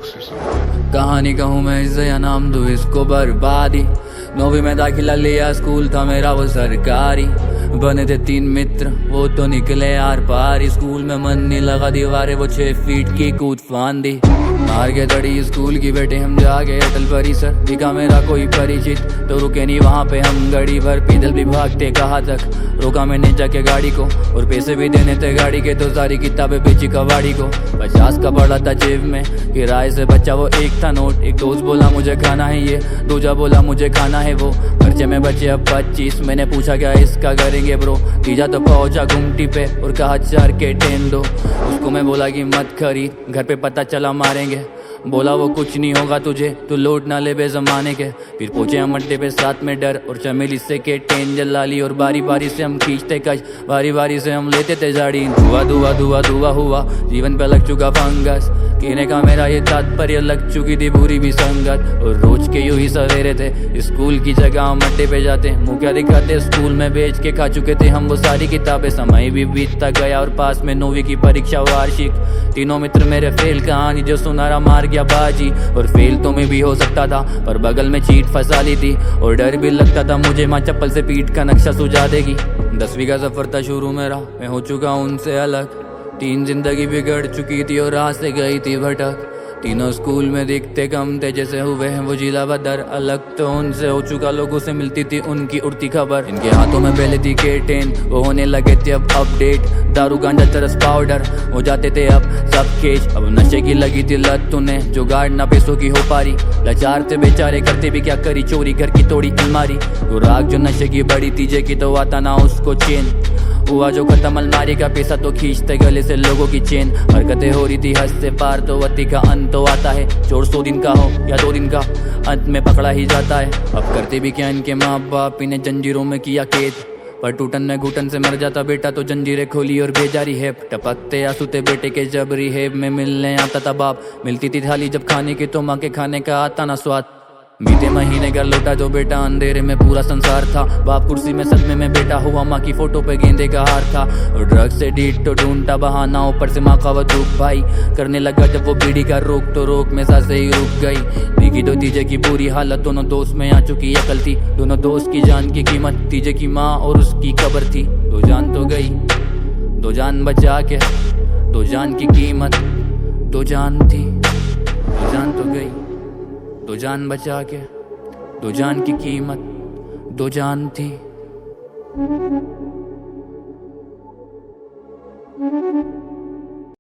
कहानी कहूँ मैं इससे या नाम दूँ इसको बर्बादी। 9वीं में दाखिला लिया, स्कूल था मेरा वो सरकारी। बने थे 3 मित्र, वो तो निकले आर पार। स्कूल में मन नहीं लगा, दीवारें वो 6 फीट की कूद फांदी। मार के दड़ी स्कूल की, बेटे हम जाके अटल परिसर। दिखा मेरा कोई परिचित तो रुके नहीं वहाँ पे हम घड़ी भर। पैदल भी भागते कहाँ तक, रोका मैंने जाके गाड़ी को, और पैसे भी देने थे गाड़ी के। तो सारी किताबें बेची कबाड़ी को। 50 का पड़ा था जेब में, किराए से बचा वो 1 था नोट। एक दोस्त बोला मुझे खाना है ये, दूजा बोला मुझे खाना है वो। खर्चे में बचे अब 25, मैंने पूछा क्या इसका करेंगे ब्रो। तीजा तो पहुंचा घुमटी पे और कहा 4 के 10 दो। उसको मैं बोला कि मत खरीद, घर पे पता चला मारेंगे। बोला वो कुछ नहीं होगा तुझे, तू लोट ना ले बे जमाने के। फिर पहुंचे हम अड्डे पे, साथ में डर और चमेली से के 10 जला ली। और बारी बारी से हम खींचते कश, बारी बारी से हम लेते थे झाड़ी। धुआ धुआ धुआ धुआ हुआ, जीवन पे लग चुका फंगस। कहने का मेरा ये तात्पर्य, लग चुकी थी बुरी भी संगत। और रोज के यूं ही सवेरे थे, स्कूल की जगह हम अड्डे पे जाते। मुँह क्या दिखाते, स्कूल में बेच के खा चुके थे हम वो सारी किताबें। समय भी बीतता गया और पास में 9वीं की परीक्षा वार्षिक। तीनों मित्र मेरे फेल, कहानी जो सुनारा मार गया बाजी। और फेल तो मैं भी हो सकता था, पर बगल में चीट फंसा ली थी। और डर भी लगता था मुझे माँ चप्पल से पीठ का नक्शा सुझा देगी। 10वीं का सफर था शुरू मेरा, मैं हो चुका उनसे अलग। 3 जिंदगी बिगड़ चुकी थी और राह से गई थी भटक। तीनों स्कूल में दिखते कम थे, जैसे हुए हैं वो जिला बदर। अलग तो उनसे हो चुका, लोगों से मिलती थी उनकी उड़ती खबर। इनके हाथों में पहले थी के 10, वो होने लगे थे अब अपडेट। दारू गांजा चरस पाउडर हो जाते थे अब सब केज। अब नशे की लगी थी लत उन्हें, जुगाड़ ना पैसों की हो पारी। लाचार थे बेचारे, करते भी क्या करी चोरी, घर की तोड़ी अलमारी। वो राग जो नशे की बड़ी तीजे की, तो आता ना उसको चेन। हुआ जो खत्म अलमारी का पैसा, तो खींचते गले से लोगों की चेन। हरकतें हो रही थी हद से पार, तो वती का अंत तो आता है। चोर 100 दिन का हो या 2 दिन का, अंत में पकड़ा ही जाता है। अब करते भी क्या इनके माँ बाप, इन्हें जंजीरों में किया कैद। पर टूटन में घुटन से मर जाता बेटा, तो जंजीरें खोली और भेजा रिहेब। टपकते आंसू थे बेटे के जब रिहेब में मिलने आता था बाप। मिलती थी थाली जब खाने की, तो माँ के खाने का आता ना स्वाद। बीते महीने घर लौटा जो बेटा, अंधेरे में पूरा संसार था। बाप कुर्सी में सदमे में बैठा हुआ, माँ की फोटो पे गेंदे का हार था। और ड्रग्स से डीट तो ढूंढता बहाना, ऊपर से माँ का वधूक भाई करने लगा जब वो बीड़ी का रोक। तो रोक में सांसें ही रुक गई। दिखी तो तीजे की बुरी हालत, दोनों दोस्त में आ चुकी अकल थी। दोनों दोस्त की जान की कीमत, तीजे की माँ और उसकी कब्र थी। 2 जान तो गई, 2 जान बचा के, 2 जान की कीमत 2 जान थी। 2 जान तो गई, 2 जान बचा के, 2 जान की कीमत 2 जान थी।